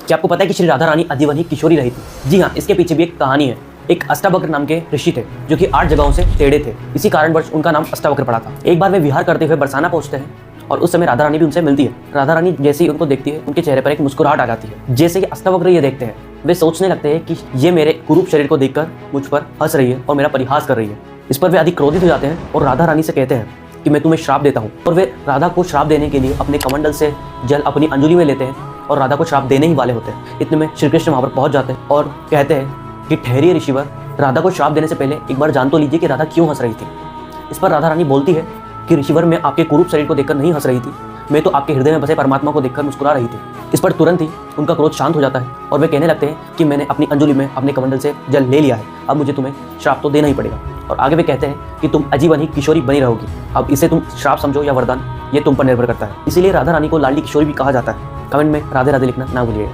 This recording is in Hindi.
क्या आपको पता है कि श्री राधा रानी आजीवन ही किशोरी रही थी? जी हाँ, इसके पीछे भी एक कहानी है। एक अष्टावक्र नाम के ऋषि थे जो कि 8 जगहों से टेढ़े थे। इसी कारणवश उनका नाम अष्टावक्र पड़ा था। एक बार वे विहार करते हुए बरसाना पहुंचते हैं और उस समय राधा रानी भी उनसे मिलती है। राधा रानी जैसे ही उनको देखती है, उनके चेहरे पर एक मुस्कुराहट आ जाती है। जैसे ही अष्टावक्र ये देखते हैं, वे सोचने लगते हैं कि ये मेरे कुरूप शरीर को देखकर मुझ पर हंस रही है और मेरा परिहास कर रही है। इस पर वे अधिक क्रोधित हो जाते हैं और राधा रानी से कहते हैं कि मैं तुम्हें श्राप देता हूँ। और वे राधा को श्राप देने के लिए अपने कमंडल से जल अपनी अंजुली में लेते हैं और राधा को श्राप देने ही वाले होते हैं। इतने में श्री कृष्ण वहाँ पर पहुँच जाते हैं और कहते हैं कि ठहरिए ऋषिवर, राधा को श्राप देने से पहले एक बार जान तो लीजिए कि राधा क्यों हंस रही थी। इस पर राधा रानी बोलती है कि ऋषिवर, मैं आपके कुरूप शरीर को देखकर नहीं हंस रही थी, मैं तो आपके हृदय में बसे परमात्मा को देखकर मुस्कुरा रही थी। इस पर तुरंत ही उनका क्रोध शांत हो जाता है और वे कहने लगते हैं कि मैंने अपनी अंजुली में अपने कमंडल से जल ले लिया है, अब मुझे तुम्हें श्राप तो देना ही पड़ेगा। और आगे वे कहते हैं कि तुम आजीवन ही किशोरी बनी रहोगी। अब इसे तुम श्राप समझो या वरदान, ये तुम पर निर्भर करता है। इसीलिए राधा रानी को लाडली किशोरी भी कहा जाता है। कमेंट में राधे राधे लिखना ना भूलिएगा।